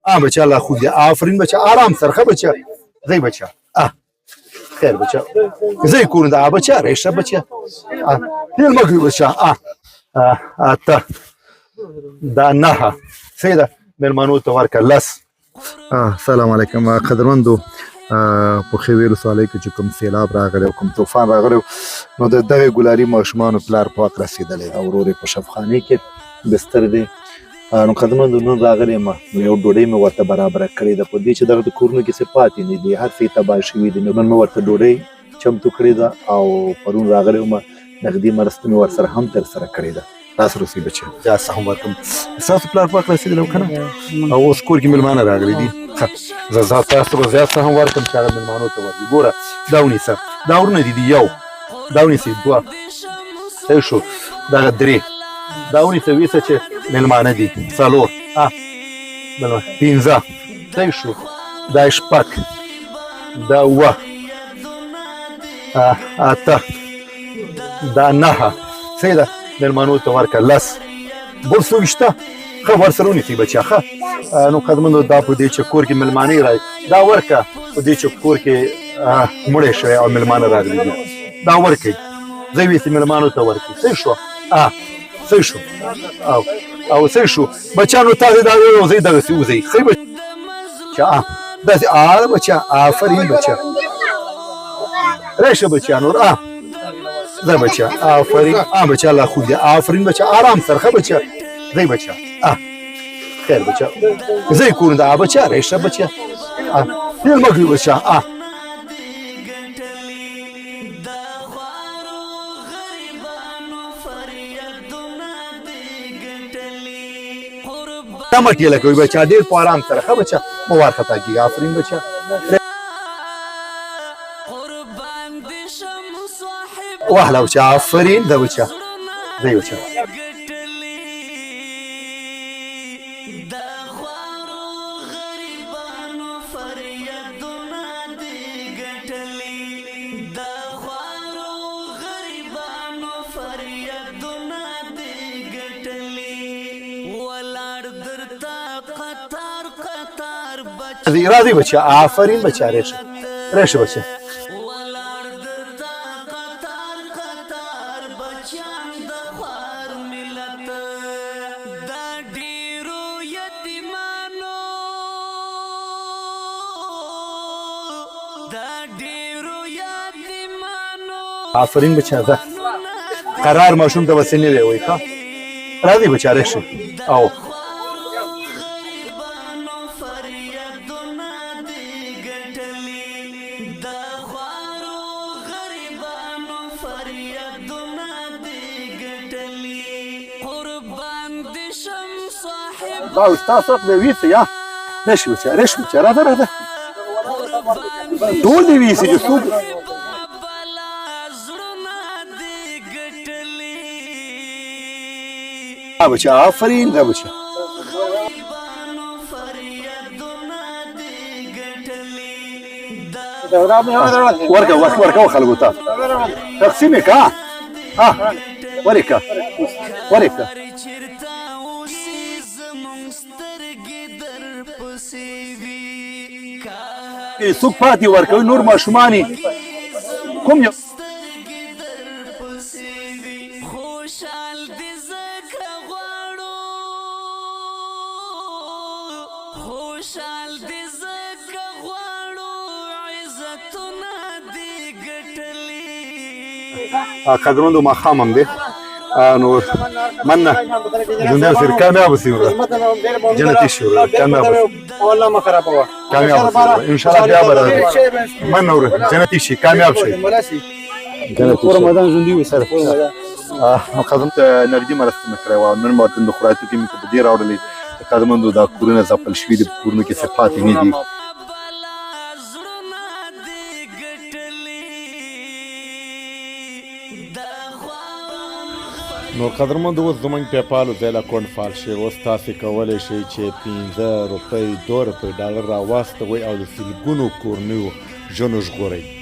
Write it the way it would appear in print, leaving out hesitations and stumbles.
بچه الله خوب دی آفرین بچه آرام سر خب بچه زی بچه خیر بچه زی کورن دا بچه ریشه بچه دیل مگوی بچه تا دا نه سیده ملمانو ته ورکه لس. السلام علیکم قدرمندو په خیویر ولسوالۍ کې چې کوم سیلاب راغلی او کوم طوفان راغلی نو د دغې ګلالي ماشومانو پلار په واک رسېدلی او ورور یې په شفخانې کې بستر دی. نو قدرمندو نن راغلی یم نو یو ډوډۍ مې ورته برابره کړې ده په دې چې دغه د کورونو کې څه پاتې نه دي هر څه یې تباه شوي دي. نو نن مې ورته ډوډۍ چمتو کړې ده او پرون راغلی وم نغدي مرسته مې ورسره هم ترسره کړې ده. تاسو روسي بچه دا څه هم ورکوم ستاسو پلار په واک رسېدلی و که نه او اوس کور کې مېلمانه راغلي دي زه تاسو به زیات څه هم ورکړم چې هغه مېلمانو ته ورکړي. ګوره دا ونیسه دا ورونه دي یو دا ونیسئ دوه صحیح شو دغه درې دا ونیسه ویسه چې مېلمانه دي څلور پنځه صحیح شو دا شپږ دا اووه اته دا نهه صحیح ده مېلمانو ته ورکړه لس بل څه ویشته ښه ورسره ونیسئ بچیه ښه. نو قدمونو دا په دې چې کور کې مېلمانه راځي دا ورکړه په دې چې کور کې مړی شوی او مېلمانه راغلي دي دا ورکړئ ځای ویسئ مېلمانو ته ورکړئ صحیح شوه صحیح شو او صحیح شو بچیانو تاسې دا یوځای دغسې وځئ ښه بچه داسې بچه آفرین بچه راشه بچیانو زه بچه آفرین بچه الله خوب دی آفرین بچه آرام سر ښه بچه زی بچه خیر بچه زی کورن دا بچه ریشه بچه دیل مگوی بچه دا مټیله کوي بچه ډېر په آرام سره ښه بچه مه وارخطا کېږي آفرین بچه واهلا بچه آفرین ده بچه زی بچه راځي بچه آفرین بچه ریشه بچه آفرین بچه ده قرار ماشوم ته بسې نه وی وایي ښه راځي بچه ریشه او دا ستا څوک دی ویسې یا ریشه بچه راځه ټول دې ویسې چې څوک بچه آفرین ده بچه ورکه خلکو ته تقسیم یې که ورکه څوک پاتې ورکوي نور ماشومان یې کوم یو قدرمندو ماښام هم دی نو مننه ژوندی اوسئ کامیاب اوسئ جنتي شي کامیاب اوسئ انشاءالله بیا به راځو مننه وروره جنتي شي کامیاب شئ رمضان ژوندي اوسئ نو قدم ته نغدي مرسته مې کړې وه نن مې ورته د خوراکو کې مې په دې راوړلې د قدمندو دا کورونه ځپل شوي دي په کورونو کې څه پاتې نه دي. نو قدرمندو اوس زموږ پیپال ځایله اکاونټ فعال شوی اوس تاسې کولی شئ چې 15 روپۍ 2 روپۍ ډالر راواستوئ او د سلګونو کورنیو ژوند وژغورئ.